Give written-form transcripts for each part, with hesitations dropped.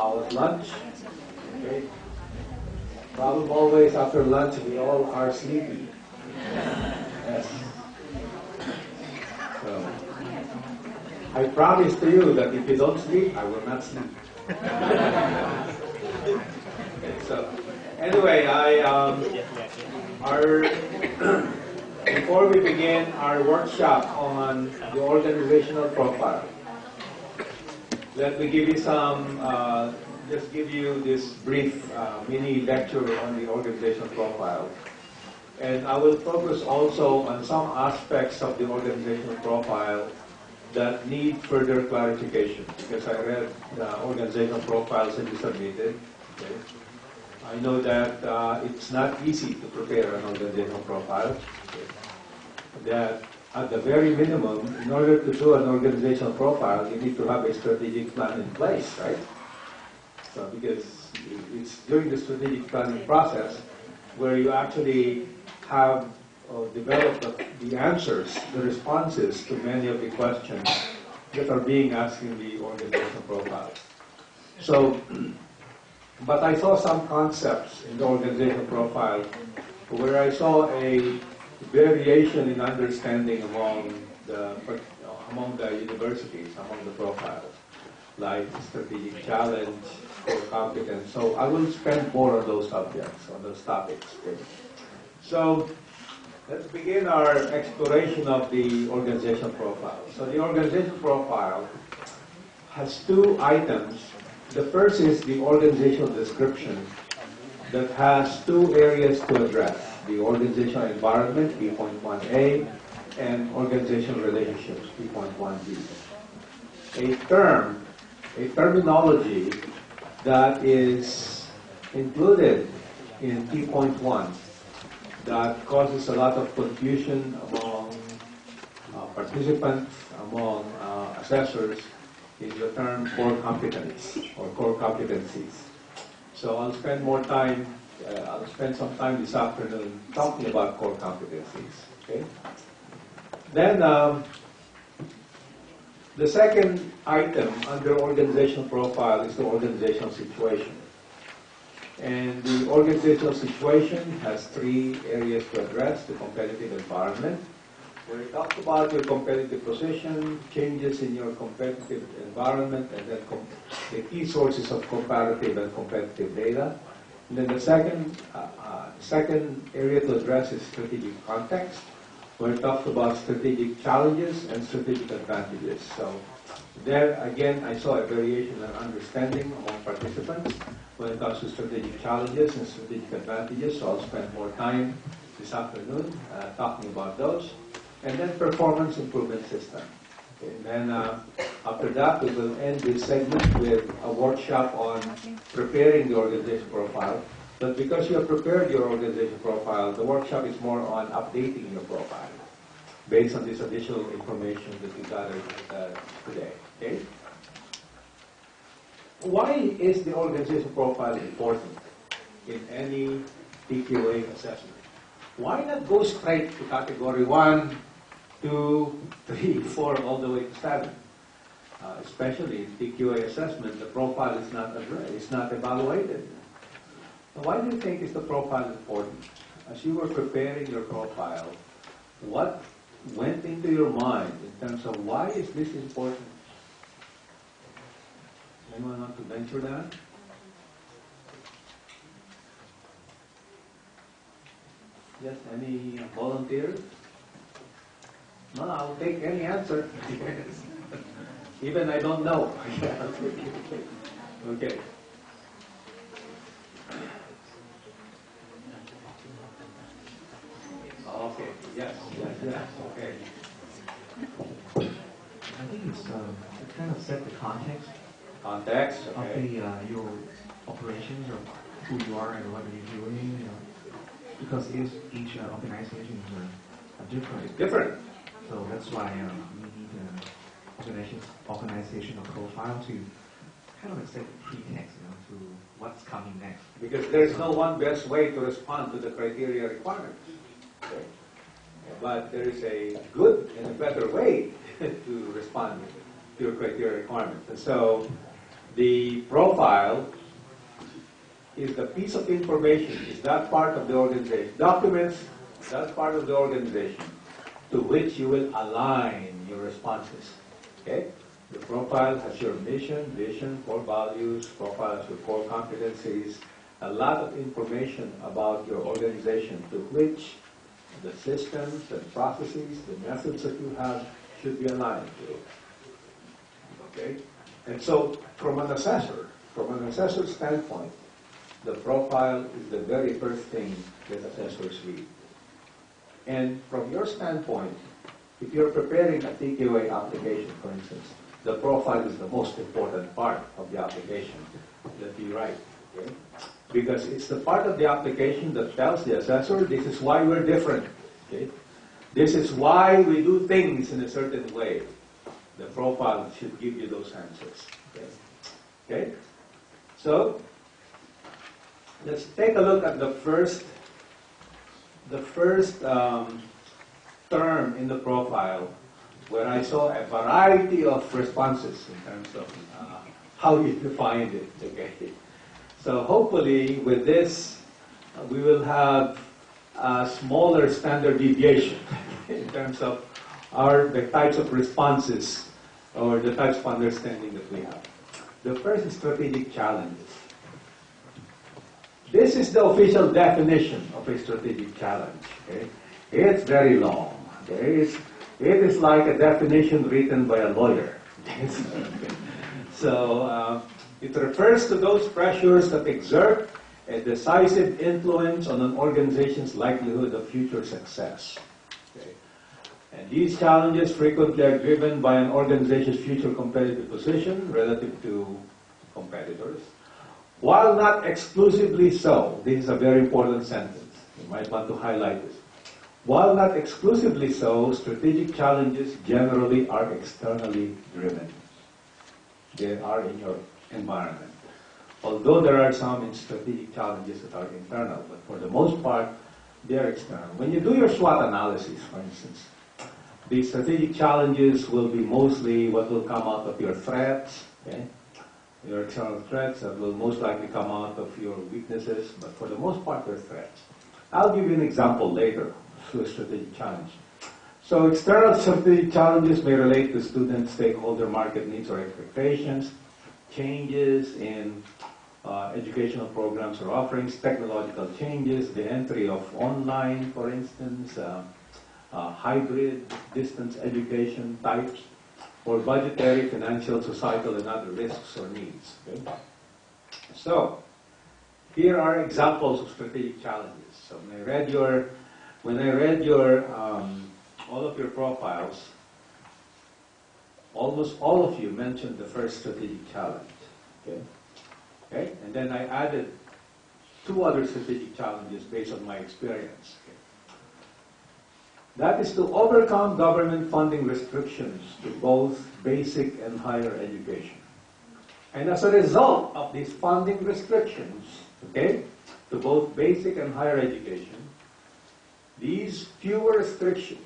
How was lunch? Okay. Problem always after lunch, we all are sleepy. Yes. So, I promise to you that if you don't sleep, I will not sleep. Okay, so anyway, before we begin our workshop on the organizational profile, let me give you just give you this brief mini lecture on the organizational profile. And I will focus also on some aspects of the organizational profile that need further clarification, because I read the organizational profiles that you submitted. Okay. I know that it's not easy to prepare an organizational profile. Okay. That at the very minimum, in order to do an organizational profile, you need to have a strategic plan in place, right? So because it's during the strategic planning process where you actually have developed the answers, the responses to many of the questions that are being asked in the organizational profile. So, but I saw some concepts in the organizational profile where I saw a variation in understanding among the universities, among the profiles, like strategic challenge, core competence. So I will spend more on those subjects, on those topics. Okay. So let's begin our exploration of the organizational profile. So the organizational profile has two items. The first is the organizational description that has two areas to address: the organizational environment, P.1a, and organizational relationships, P.1b. A terminology that is included in P.1 that causes a lot of confusion among participants, among assessors, is the term core competence or core competencies. So I'll spend some time this afternoon talking about core competencies. Okay. Then the second item under organizational profile is the organizational situation. And the organizational situation has three areas to address: the competitive environment, where it talks about your competitive position, changes in your competitive environment, and then the key sources of comparative and competitive data. And then the second area to address is strategic context, where it talks about strategic challenges and strategic advantages. So there, again, I saw a variation in understanding among participants when it comes to strategic challenges and strategic advantages. So I'll spend more time this afternoon talking about those. And then performance improvement system. Okay, and then after that, we will end this segment with a workshop on preparing the organization profile. But because you have prepared your organization profile, the workshop is more on updating your profile based on this additional information that you gathered today. Okay? Why is the organization profile important in any PQA assessment? Why not go straight to category 1, 2, 3, 4, all the way to 7? Especially in PQA assessment, the profile is not evaluated. So why do you think is the profile important? As you were preparing your profile, what went into your mind in terms of why is this important? Anyone want to venture that? Yes, any volunteers? No, I'll take any answer. Even I don't know. Okay. Okay. Yes. Okay. I think it's it kind of set the context. Context. Okay. Of the your operations, of who you are and what you're doing. Because each organization are different. Different. So that's why we need an organizational profile to kind of set pretext, to what's coming next. Because there's no one best way to respond to the criteria requirements. Okay. But there is a good and a better way to respond to your criteria requirements. And so The profile is the piece of information, is that part of the organization. Documents, that's part of the organization to which you will align your responses. Okay? The profile has your mission, vision, core values, profile has your core competencies, a lot of information about your organization to which the systems and processes, the methods that you have should be aligned to. Okay? And so from an assessor's standpoint, the profile is the very first thing that assessors read. And from your standpoint, if you're preparing a TQA application, for instance, the profile is the most important part of the application that you write. Okay? Because it's the part of the application that tells the assessor, this is why we're different. Okay? This is why we do things in a certain way. The profile should give you those answers. Okay? Okay? So, let's take a look at the first term in the profile, where I saw a variety of responses in terms of how you defined it. Okay, so hopefully with this we will have a smaller standard deviation in terms of the types of responses or the types of understanding that we have. The first is strategic challenges. This is the official definition of a strategic challenge. Okay? It's very long. Okay? It is like a definition written by a lawyer. So it refers to those pressures that exert a decisive influence on an organization's likelihood of future success. Okay? And these challenges frequently are driven by an organization's future competitive position relative to competitors. While not exclusively so, this is a very important sentence. You might want to highlight this. While not exclusively so, strategic challenges generally are externally driven. They are in your environment. Although there are some strategic challenges that are internal, but for the most part, they are external. When you do your SWOT analysis, for instance, the strategic challenges will be mostly what will come out of your threats, okay? Your external threats that will most likely come out of your weaknesses, but for the most part, they're threats. I'll give you an example later through a strategic challenge. So external strategic challenges may relate to student, stakeholder, market needs or expectations, changes in educational programs or offerings, technological changes, the entry of online, for instance, hybrid distance education types, or budgetary, financial, societal, and other risks or needs. Okay? So, here are examples of strategic challenges. So when I read your all of your profiles, almost all of you mentioned the first strategic challenge. Okay? Okay? And then I added two other strategic challenges based on my experience. Okay? That is to overcome government funding restrictions to both basic and higher education. And as a result of these funding restrictions, okay, to both basic and higher education, these fewer restrictions,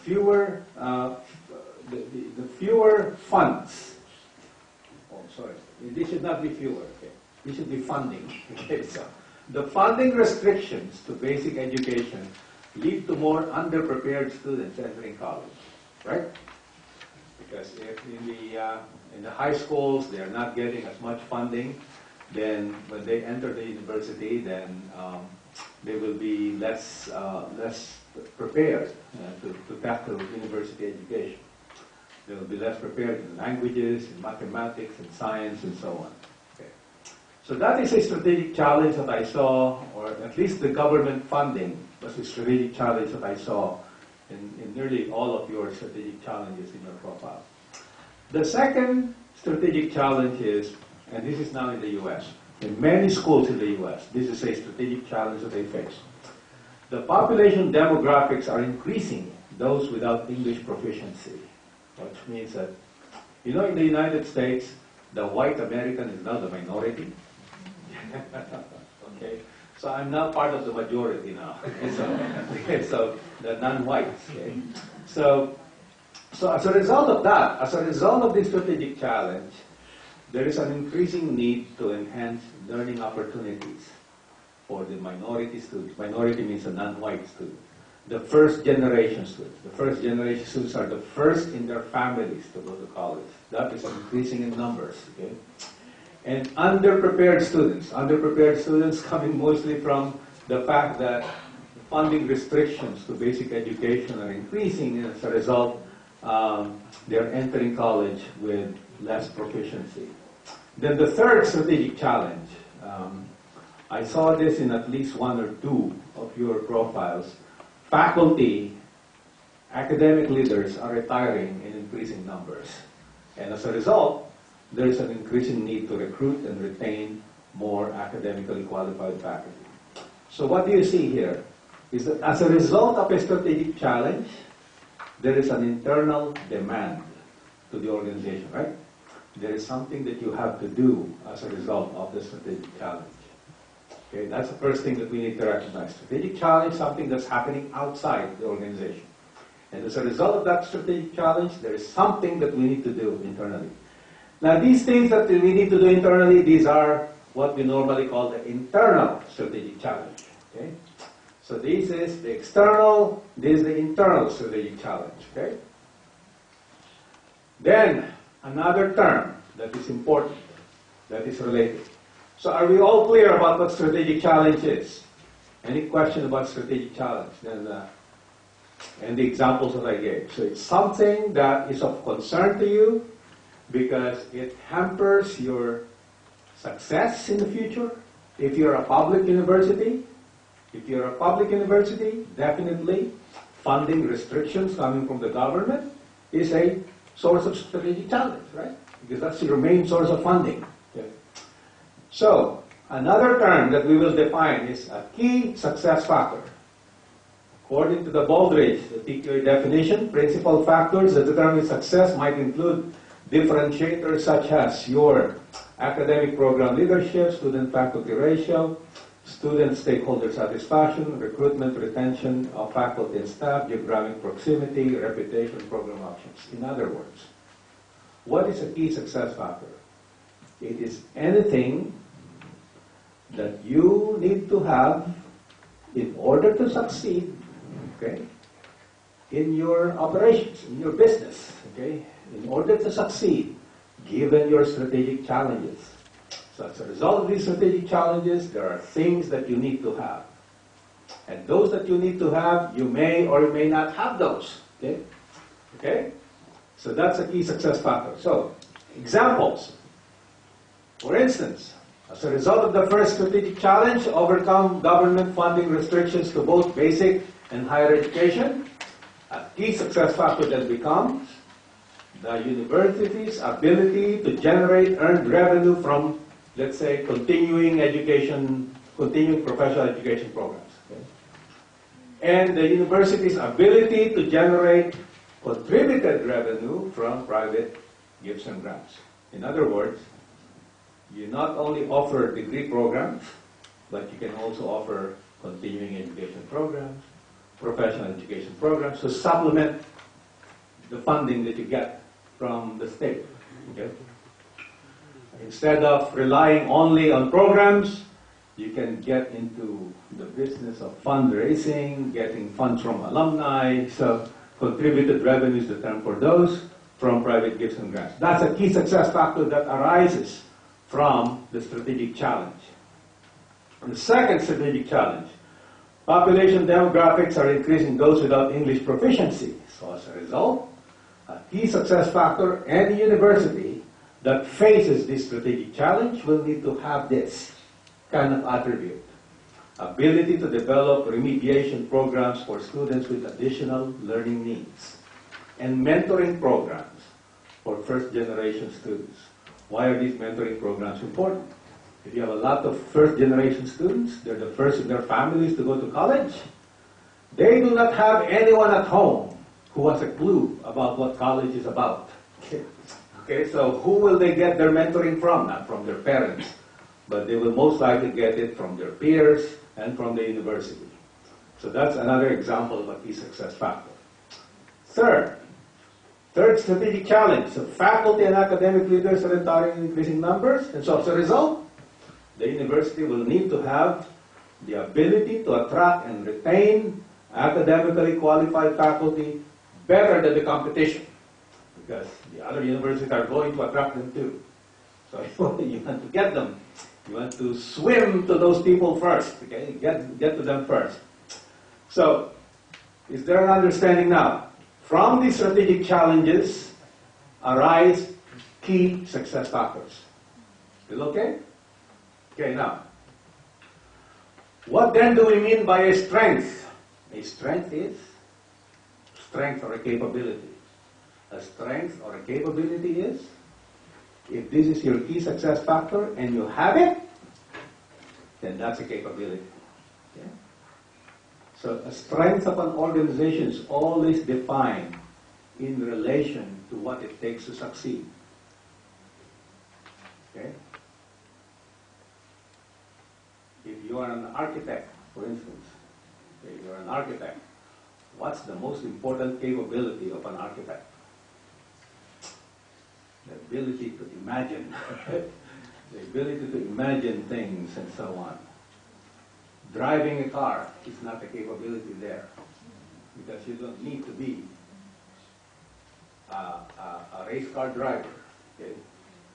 fewer funds. Oh, sorry. This should not be fewer. Okay, this should be funding. Okay, so the funding restrictions to basic education lead to more underprepared students entering college, right? Because if in the high schools they are not getting as much funding, then when they enter the university, then they will be less prepared to tackle university education. They will be less prepared in languages, in mathematics, in science, and so on. Okay. So that is a strategic challenge that I saw, or at least the government funding was a strategic challenge that I saw in nearly all of your strategic challenges in your profile. The second strategic challenge is, and this is now in the U.S., in many schools in the U.S., this is a strategic challenge that they face. The population demographics are increasing those without English proficiency, which means that, you know, in the United States, the white American is now the minority. Okay, so I'm now part of the majority now. So the non-whites. Okay? So as a result of that, as a result of this strategic challenge, there is an increasing need to enhance learning opportunities for the minority students. Minority means a non-white student. The first generation students. The first generation students are the first in their families to go to college. That is increasing in numbers. Okay? And underprepared students coming mostly from the fact that funding restrictions to basic education are increasing, and as a result, they're entering college with less proficiency. Then the third strategic challenge, I saw this in at least one or two of your profiles. Faculty, academic leaders are retiring in increasing numbers. And as a result, there is an increasing need to recruit and retain more academically qualified faculty. So what do you see here? Is that as a result of a strategic challenge, there is an internal demand to the organization, right? There is something that you have to do as a result of the strategic challenge. Okay, that's the first thing that we need to recognize. Strategic challenge, something that's happening outside the organization. And as a result of that strategic challenge, there is something that we need to do internally. Now, these things that we need to do internally, these are what we normally call the internal strategic challenge. Okay? So this is the external, this is the internal strategic challenge. Okay? Then, another term that is important, that is related. So are we all clear about what strategic challenge is? Any question about strategic challenge? Then, and the examples that I gave. So it's something that is of concern to you because it hampers your success in the future. If you're a public university, definitely funding restrictions coming from the government is a source of strategic challenge, right? Because that's your main source of funding. Okay. So, another term that we will define is a key success factor. According to the Baldrige, the TQA definition, principal factors that determine success might include differentiators such as your academic program leadership, student-faculty ratio, student stakeholder satisfaction, recruitment, retention of faculty and staff, geographic proximity, reputation, program options. In other words, what is a key success factor? It is anything that you need to have in order to succeed, okay, in your operations, in your business, okay, in order to succeed, given your strategic challenges. So as a result of these strategic challenges, there are things that you need to have. And those that you need to have, you may or may not have those. Okay? Okay? So that's a key success factor. So, examples. For instance, as a result of the first strategic challenge, overcome government funding restrictions to both basic and higher education, a key success factor that becomes the university's ability to generate earned revenue from, let's say, continuing professional education programs. Okay? And the university's ability to generate contributed revenue from private gifts and grants. In other words, you not only offer degree programs, but you can also offer continuing education programs, professional education programs to supplement the funding that you get from the state. Okay? Instead of relying only on programs, you can get into the business of fundraising, getting funds from alumni, so contributed revenue is the term for those from private gifts and grants. That's a key success factor that arises from the strategic challenge. And the second strategic challenge, population demographics are increasing those without English proficiency. So as a result, a key success factor, any university that faces this strategic challenge will need to have this kind of attribute. Ability to develop remediation programs for students with additional learning needs. And mentoring programs for first-generation students. Why are these mentoring programs important? If you have a lot of first-generation students, they're the first in their families to go to college, they do not have anyone at home who has a clue about what college is about. Okay, so who will they get their mentoring from? Not from their parents, but they will most likely get it from their peers and from the university. So that's another example of a key success factor. Third, Third strategic challenge, so faculty and academic leaders are retiring in increasing numbers, and so as a result, the university will need to have the ability to attract and retain academically qualified faculty better than the competition, because the other universities are going to attract them too. So you want to get them. You want to swim to those people first, okay? Get to them first. So, is there an understanding now? From these strategic challenges arise key success factors. Still okay? Okay, now. What then do we mean by a strength? A strength is strength or a capability. A strength or a capability is, if this is your key success factor and you have it, then that's a capability. Okay? So a strength of an organization is always defined in relation to what it takes to succeed. Okay? If you are an architect, for instance, okay, you're an architect, what's the most important capability of an architect? The ability to imagine, the ability to imagine things and so on. Driving a car is not a capability there, because you don't need to be a race car driver, okay?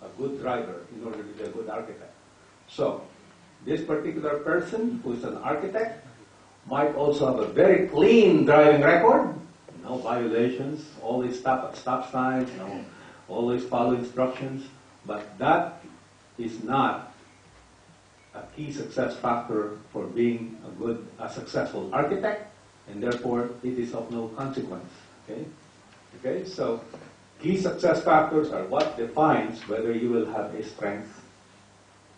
A good driver in order to be a good architect. So, this particular person who is an architect might also have a very clean driving record, no violations, always stop at stop signs, always follow instructions, but that is not a key success factor for being a successful architect, and therefore it is of no consequence. Okay? Okay? So key success factors are what defines whether you will have a strength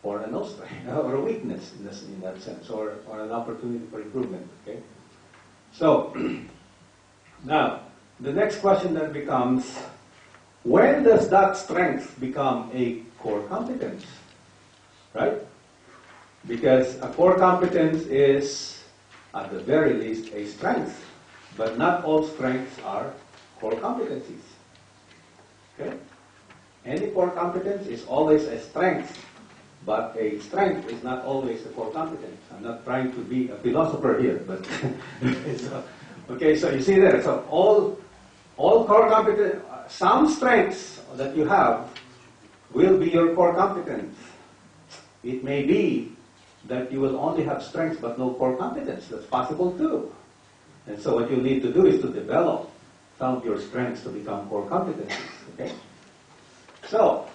or a no strength, or a weakness in that sense, or an opportunity for improvement. Okay? So now the next question then becomes, when does that strength become a core competence? Right? Because a core competence is, at the very least, a strength. But not all strengths are core competencies. Okay? Any core competence is always a strength, but a strength is not always a core competence. I'm not trying to be a philosopher here, but okay, so you see there, so all core competence, some strengths that you have will be your core competence. It may be that you will only have strengths but no core competence. That's possible too. And so what you need to do is to develop some of your strengths to become core competencies. Okay? So,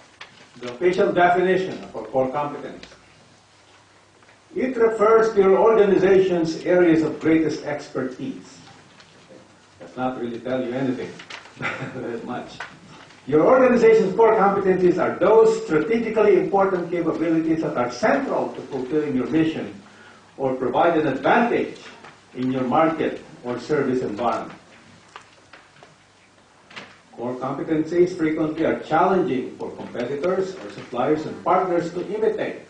the official definition for core competence. It refers to your organization's areas of greatest expertise. Okay? Does not really tell you anything that much. Your organization's core competencies are those strategically important capabilities that are central to fulfilling your mission or provide an advantage in your market or service environment. Core competencies frequently are challenging for competitors or suppliers and partners to imitate,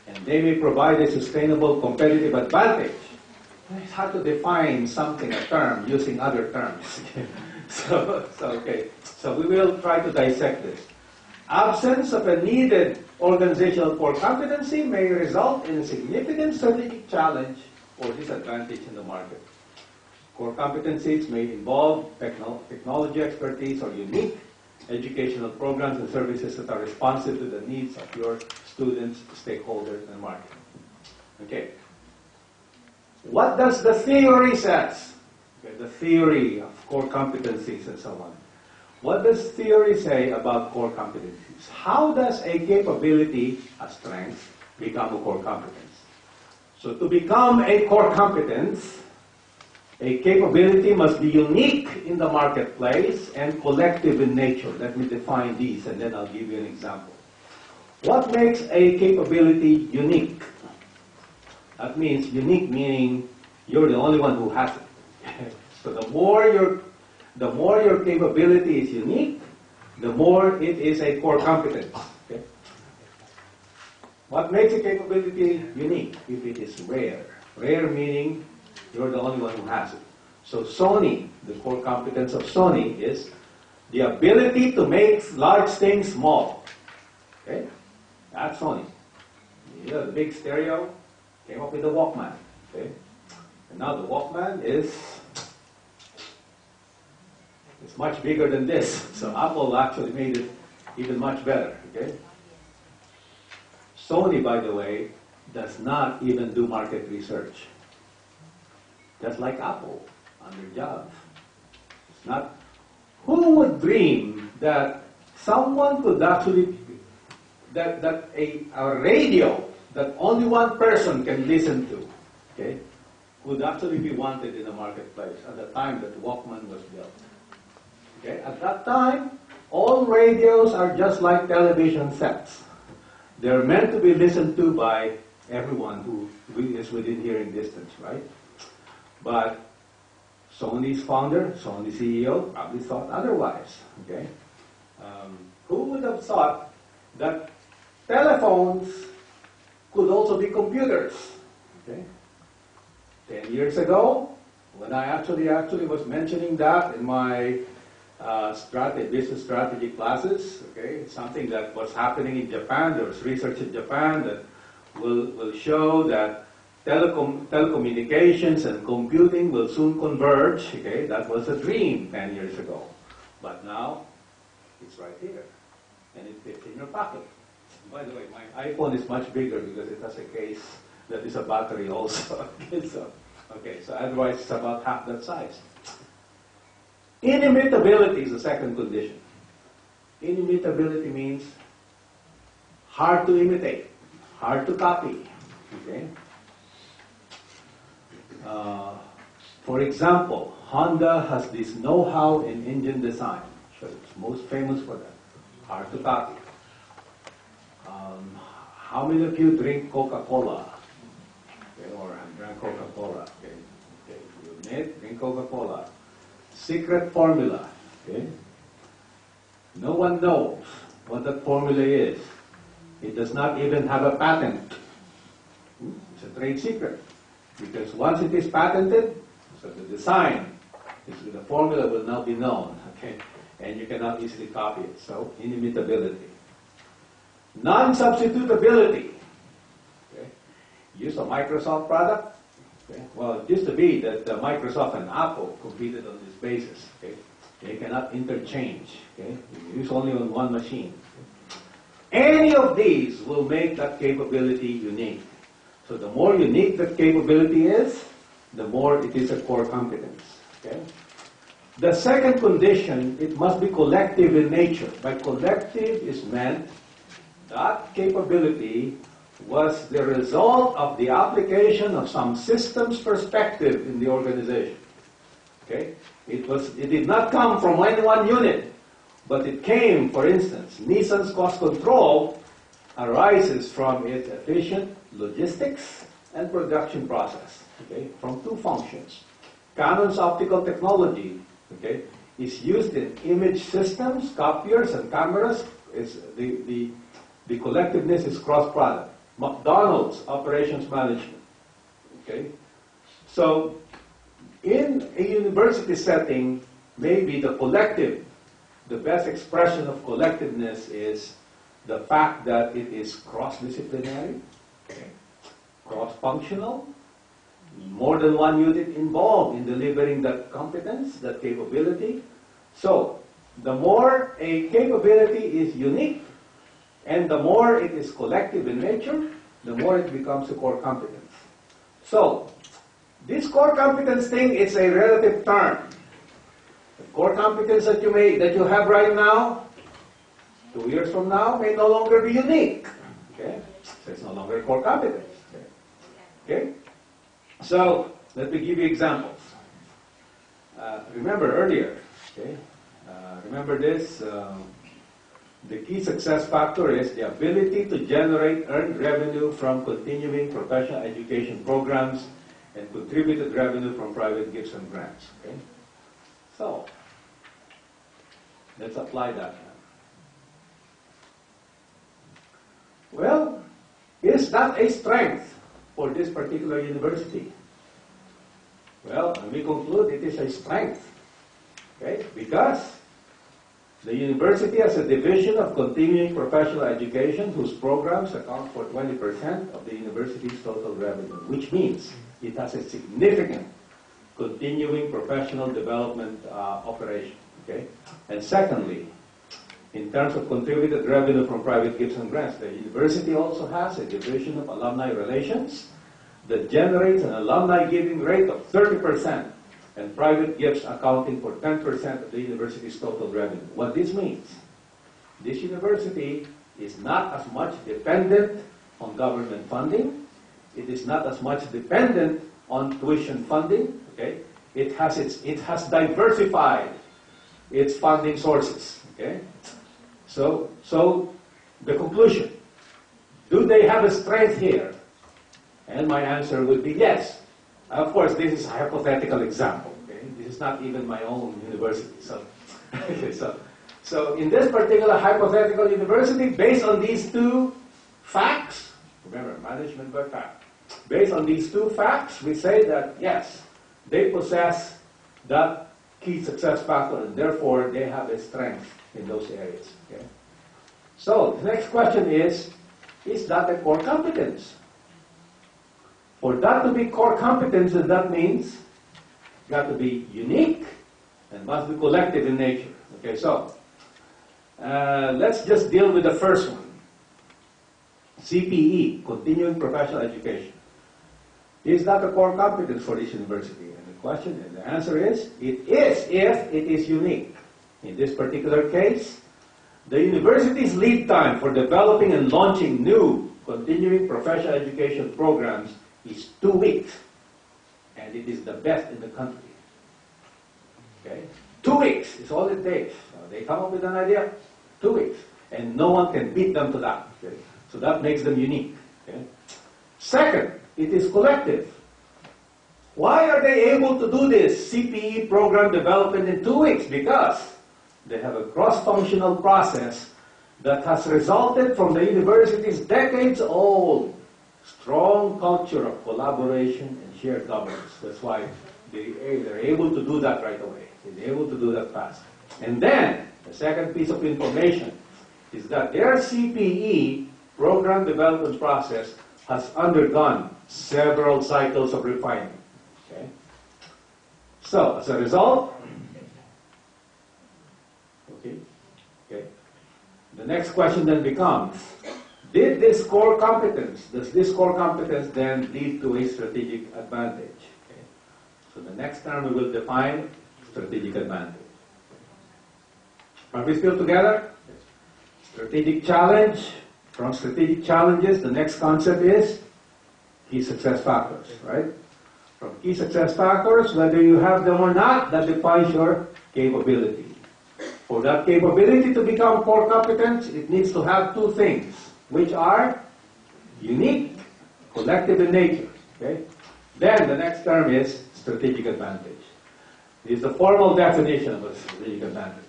and they may provide a sustainable competitive advantage. It's hard to define something, a term, using other terms. So we will try to dissect this. Absence of a needed organizational core competency may result in a significant strategic challenge or disadvantage in the market. Core competencies may involve technology expertise or unique educational programs and services that are responsive to the needs of your students, stakeholders, and market. Okay. What does the theory says? Okay, the theory of core competencies and so on. What does theory say about core competencies? How does a capability, a strength, become a core competence? So to become a core competence, a capability must be unique in the marketplace and collective in nature. Let me define these and then I'll give you an example. What makes a capability unique? That means unique meaning you're the only one who has it. So the more your capability is unique, the more it is a core competence. Okay? What makes a capability unique? If it is rare. Rare meaning you're the only one who has it. So Sony, the core competence of Sony is the ability to make large things small. Okay? That's Sony. You know, the big stereo came up with the Walkman. Okay? And now the Walkman is it's much bigger than this. So Apple actually made it even much better. Okay? Sony, by the way, does not even do market research. Just like Apple on their jobs. It's not. Who would dream that someone could actually that a radio that only one person can listen to, okay, would actually be wanted in the marketplace at the time that Walkman was built. Okay, at that time, all radios are just like television sets. They're meant to be listened to by everyone who is within hearing distance, right? But Sony's founder, Sony's CEO, probably thought otherwise. Okay, who would have thought that telephones could also be computers? Okay, 10 years ago, when I actually was mentioning that in my business strategy classes, okay, something that was happening in Japan. There was research in Japan that will show that telecommunications and computing will soon converge. Okay, that was a dream 10 years ago, but now it's right here, and it fits in your pocket. By the way, my iPhone is much bigger because it has a case that is a battery also. Okay, so otherwise it's about half that size. Inimitability is the second condition. Inimitability means hard to imitate, hard to copy. Okay. For example, Honda has this know-how in engine design. So it's most famous for that. Hard to copy. How many of you drink Coca-Cola? Okay, or drank Coca-Cola? Okay. Okay. You admit, drink Coca-Cola. Secret formula. Okay. No one knows what that formula is. It does not even have a patent. It's a trade secret. Because once it is patented, so the design, the formula will now be known, okay? And you cannot easily copy it. So, inimitability. Non-substitutability. Okay? Use a Microsoft product. Okay? Well, it used to be that Microsoft and Apple competed on this basis. Okay? They cannot interchange. Okay? You use only on one machine. Okay? Any of these will make that capability unique. So the more unique that capability is, the more it is a core competence. Okay? The second condition, it must be collective in nature. By collective is meant that capability was the result of the application of some systems perspective in the organization. Okay? It did not come from any one unit, but it came, for instance, Nissan's cost control arises from its efficient logistics and production process, okay, from two functions. Canon's optical technology, okay, is used in image systems, copiers, and cameras. It's the collectiveness is cross-product. McDonald's operations management, okay. So, in a university setting, maybe the collective, the best expression of collectiveness is the fact that it is cross-disciplinary, okay, cross-functional, more than one unit involved in delivering that competence, that capability. So, the more a capability is unique, and the more it is collective in nature, the more it becomes a core competence. So, this core competence thing is a relative term. The core competence that you have right now, 2 years from now, may no longer be unique. Okay? So it's no longer a core competence. Okay? So, let me give you examples. Remember earlier, okay? Remember this, the key success factor is the ability to generate earned revenue from continuing professional education programs and contributed revenue from private gifts and grants. Okay? So, let's apply that now. Well, is that a strength for this particular university? Well, we conclude it is a strength, okay? Because the university has a division of continuing professional education whose programs account for 20% of the university's total revenue, which means it has a significant continuing professional development operation, okay? And secondly, in terms of contributed revenue from private gifts and grants, the university also has a division of alumni relations that generates an alumni giving rate of 30% and private gifts accounting for 10% of the university's total revenue. What this means, this university is not as much dependent on government funding. It is not as much dependent on tuition funding, okay? It has diversified its funding sources, okay? So the conclusion, do they have a strength here? And my answer would be yes. Of course, this is a hypothetical example, okay? This is not even my own university. So in this particular hypothetical university, based on these two facts, remember, management by fact, based on these two facts, we say that yes, they possess that key success factor, and therefore they have a strength in those areas. Okay? So the next question is that a core competence? For that to be core competence, that means it's got to be unique and must be collective in nature. Okay, so let's just deal with the first one. CPE, continuing professional education. Is that a core competence for this university? And the question and the answer is, it is if it is unique. In this particular case, the university's lead time for developing and launching new continuing professional education programs is 2 weeks. And it is the best in the country. Okay? 2 weeks is all it takes. They come up with an idea, 2 weeks. And no one can beat them to that. Okay? So that makes them unique. Okay? Second, it is collective. Why are they able to do this CPE program development in 2 weeks? Because they have a cross-functional process that has resulted from the university's decades-old strong culture of collaboration and shared governance. That's why they're able to do that right away. They're able to do that fast. And then, the second piece of information is that their CPE program development process has undergone several cycles of refinement. Okay? So, as a result, the next question then becomes, does this core competence then lead to a strategic advantage? Okay? So the next term we will define strategic advantage. Are we still together? Strategic challenge. From strategic challenges, the next concept is key success factors, right? From key success factors, whether you have them or not, that defines your capability. For that capability to become core competence, it needs to have two things, which are unique, collective in nature. Okay? Then the next term is strategic advantage. It is the formal definition of a strategic advantage.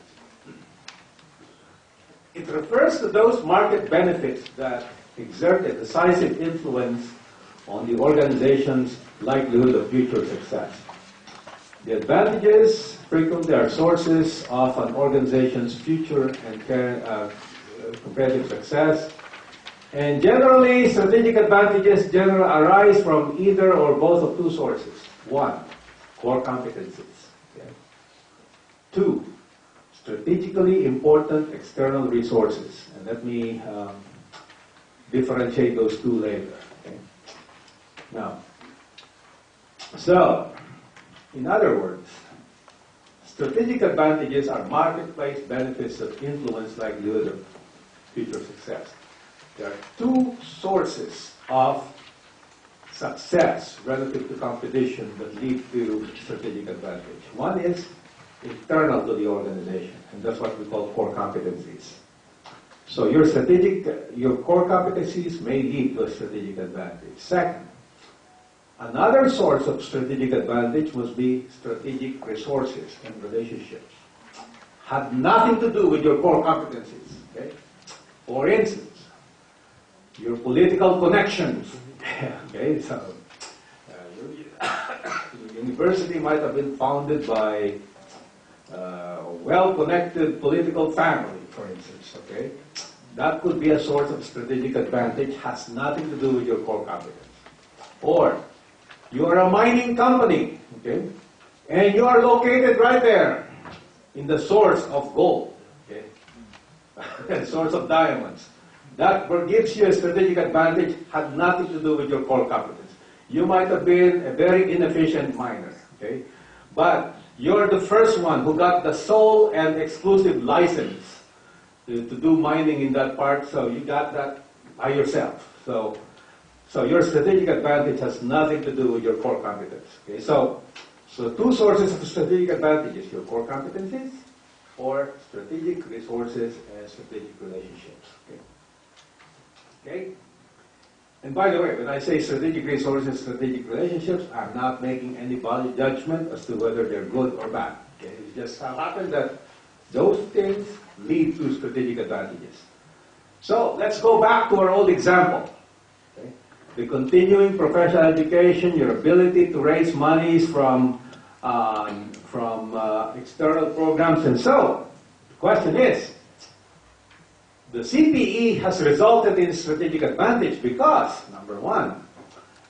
It refers to those market benefits that exert a decisive influence on the organization's likelihood of future success. The advantages frequently are sources of an organization's future and competitive success. And generally, strategic advantages generally arise from either or both of two sources. One, core competencies. Okay. Two, strategically important external resources. And let me differentiate those two later. Okay. Now, so, in other words, strategic advantages are marketplace benefits that influence likelihood of future success. There are two sources of success relative to competition that lead to strategic advantage. One is internal to the organization, and that's what we call core competencies. So your core competencies may lead to a strategic advantage. Second, another source of strategic advantage must be strategic resources and relationships. Had nothing to do with your core competencies. Okay? For instance, your political connections. Okay, so you university might have been founded by a well-connected political family, for instance, okay? That could be a source of strategic advantage, has nothing to do with your core competence. Or, you are a mining company, okay? And you are located right there in the source of gold, okay? And source of diamonds. That gives you a strategic advantage, had nothing to do with your core competence. You might have been a very inefficient miner, okay? But you're the first one who got the sole and exclusive license to do mining in that part, so you got that by yourself. So your strategic advantage has nothing to do with your core competence. Okay? So two sources of strategic advantages, your core competencies or strategic resources and strategic relationships. Okay? Okay? And by the way, when I say strategic resources, strategic relationships, I'm not making any value judgment as to whether they're good or bad. Okay? It just so happens that those things lead to strategic advantages. So let's go back to our old example. Okay? The continuing professional education, your ability to raise monies from external programs, and so the question is, the CPE has resulted in strategic advantage because, number one,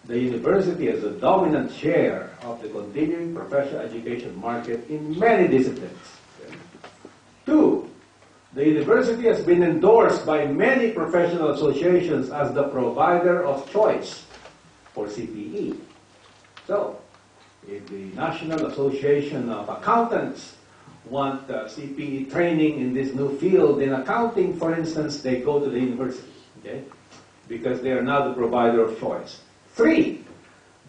the university has a dominant share of the continuing professional education market in many disciplines. Okay? Two, the university has been endorsed by many professional associations as the provider of choice for CPE. So, if the National Association of Accountants want CPE training in this new field in accounting, for instance, they go to the university, okay? Because they are now the provider of choice. Three,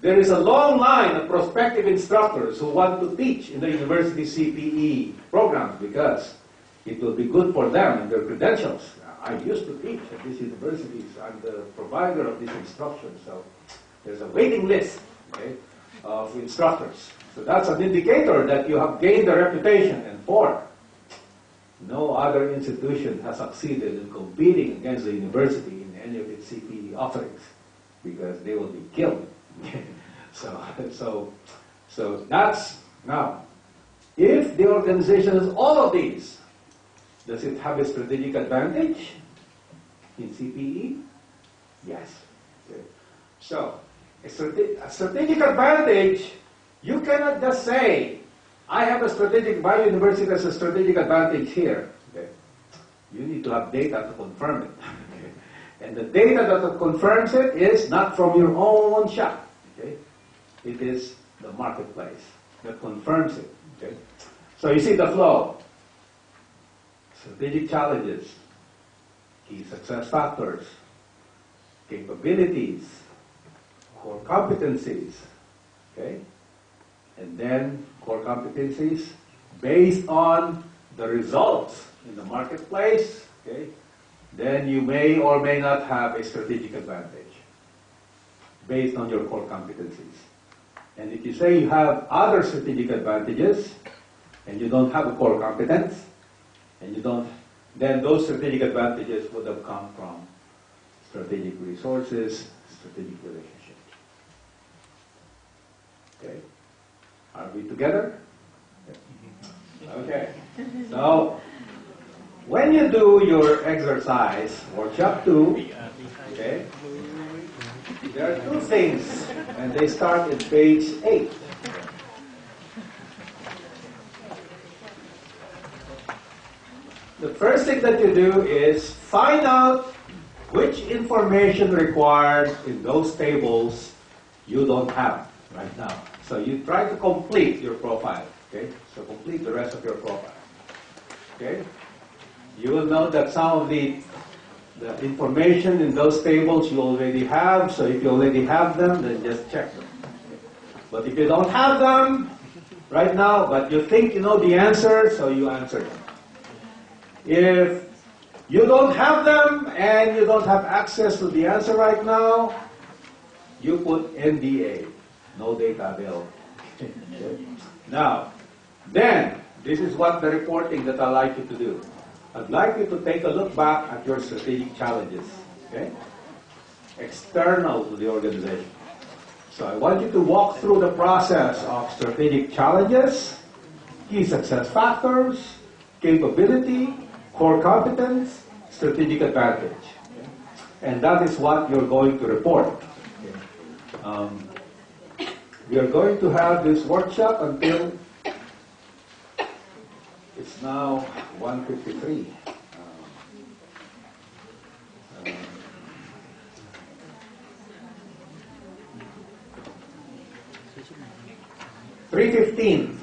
there is a long line of prospective instructors who want to teach in the university CPE programs because it will be good for them and their credentials. I used to teach at these universities. I'm the provider of this instruction, so there's a waiting list, okay, of instructors. So that's an indicator that you have gained a reputation. And four, no other institution has succeeded in competing against the university in any of its CPE offerings because they will be killed. So that's, now, if the organization has all of these, does it have a strategic advantage in CPE? Yes. Okay. So, a strategic advantage, you cannot just say, I have a strategic, my university has a strategic advantage here. Okay. You need to have data to confirm it. Okay. And the data that confirms it is not from your own shop. Okay. It is the marketplace that confirms it. Okay. So you see the flow. Strategic challenges, key success factors, capabilities, core competencies, okay? And then core competencies based on the results in the marketplace, okay? Then you may or may not have a strategic advantage based on your core competencies. And if you say you have other strategic advantages and you don't have a core competence, and you don't, then those strategic advantages would have come from strategic resources, strategic relationships. Okay? Are we together? Okay. So, when you do your exercise, workshop 2, okay, there are two things, and they start at page 8. The first thing that you do is find out which information required in those tables you don't have right now. So you try to complete your profile, okay? So complete the rest of your profile, okay? You will know that some of the information in those tables you already have, so if you already have them, then just check them. Okay? But if you don't have them right now, but you think you know the answer, so you answer them. If you don't have them and you don't have access to the answer right now, you put NDA, no data available. Okay. Now, then, this is what the reporting that I'd like you to do. I'd like you to take a look back at your strategic challenges, okay? External to the organization. So I want you to walk through the process of strategic challenges, key success factors, capability, core competence, strategic advantage. And that is what you're going to report. We are going to have this workshop until it's now 1:53. 3:15.